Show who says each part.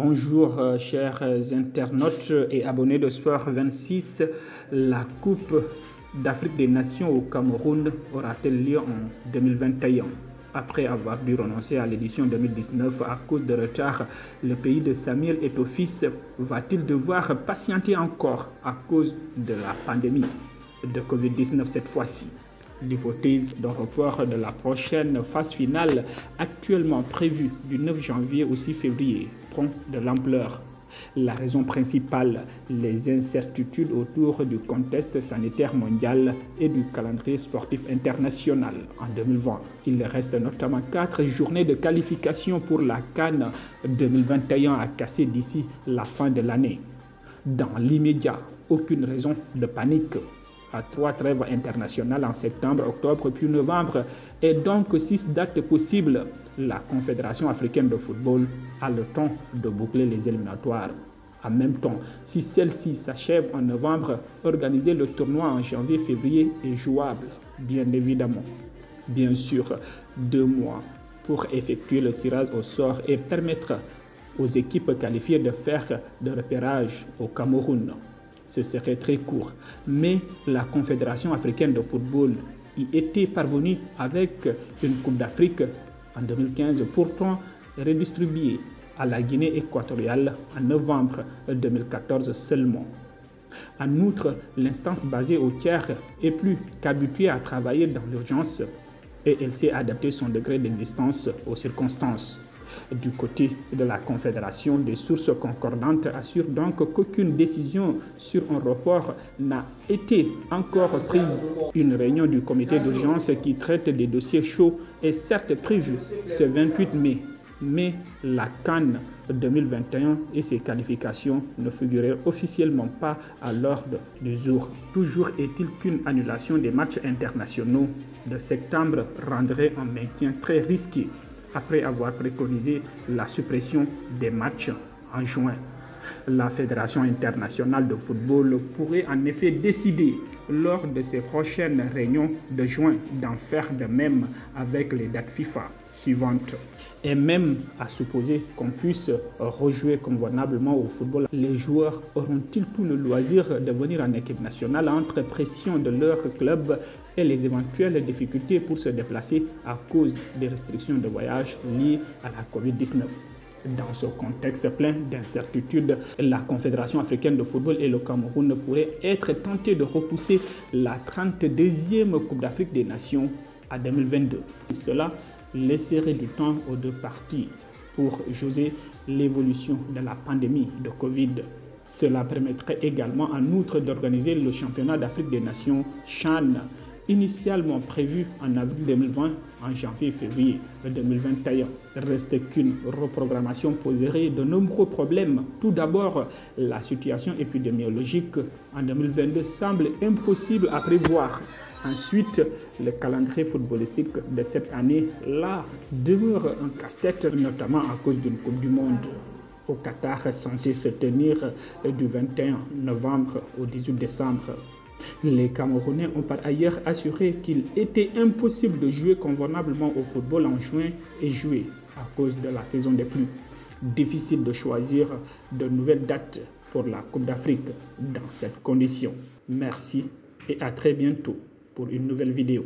Speaker 1: Bonjour chers internautes et abonnés de Sport 26. La Coupe d'Afrique des Nations au Cameroun aura-t-elle lieu en 2021? Après avoir dû renoncer à l'édition 2019 à cause de retard, le pays de Samuel Eto'o va-t-il devoir patienter encore à cause de la pandémie de Covid-19 cette fois-ci? L'hypothèse d'un report de la prochaine phase finale, actuellement prévue du 9 janvier au 6 février, prend de l'ampleur. La raison principale, les incertitudes autour du contexte sanitaire mondial et du calendrier sportif international en 2020. Il reste notamment 4 journées de qualification pour la CAN 2021 à casser d'ici la fin de l'année. Dans l'immédiat, aucune raison de panique. À 3 trêves internationales en septembre, octobre puis novembre et donc 6 dates possibles, la Confédération africaine de football a le temps de boucler les éliminatoires. En même temps, si celle-ci s'achève en novembre, organiser le tournoi en janvier-février est jouable, bien évidemment. Bien sûr, 2 mois pour effectuer le tirage au sort et permettre aux équipes qualifiées de faire de repérage au Cameroun. Ce serait très court, mais la Confédération africaine de football y était parvenue avec une Coupe d'Afrique en 2015, pourtant redistribuée à la Guinée équatoriale en novembre 2014 seulement. En outre, l'instance basée au tiers est plus qu'habituée à travailler dans l'urgence et elle s'est adaptée son degré d'existence aux circonstances. Du côté de la Confédération, des sources concordantes assurent donc qu'aucune décision sur un report n'a été encore prise. Une réunion du comité d'urgence qui traite des dossiers chauds est certes prévue ce 28 mai, mais la CAN 2021 et ses qualifications ne figuraient officiellement pas à l'ordre du jour. Toujours est-il qu'une annulation des matchs internationaux de septembre rendrait un maintien très risqué, après avoir préconisé la suppression des matchs en juin. La Fédération internationale de football pourrait en effet décider lors de ses prochaines réunions de juin d'en faire de même avec les dates FIFA suivantes. Et même à supposer qu'on puisse rejouer convenablement au football, les joueurs auront-ils tout le loisir de venir en équipe nationale entre pression de leur club et les éventuelles difficultés pour se déplacer à cause des restrictions de voyage liées à la Covid-19? Dans ce contexte plein d'incertitudes, la Confédération africaine de football et le Cameroun pourraient être tentés de repousser la 32e Coupe d'Afrique des Nations à 2022. Cela laisserait du temps aux 2 parties pour jauger l'évolution de la pandémie de Covid. Cela permettrait également en outre d'organiser le championnat d'Afrique des Nations CHAN, initialement prévu en avril 2020, en janvier-février 2021. Reste qu'une reprogrammation poserait de nombreux problèmes. Tout d'abord, la situation épidémiologique en 2022 semble impossible à prévoir. Ensuite, le calendrier footballistique de cette année-là demeure un casse-tête, notamment à cause d'une Coupe du Monde au Qatar censée se tenir du 21 novembre au 18 décembre. Les Camerounais ont par ailleurs assuré qu'il était impossible de jouer convenablement au football en juin et juillet à cause de la saison des pluies. Difficile de choisir de nouvelles dates pour la Coupe d'Afrique dans cette condition. Merci et à très bientôt pour une nouvelle vidéo.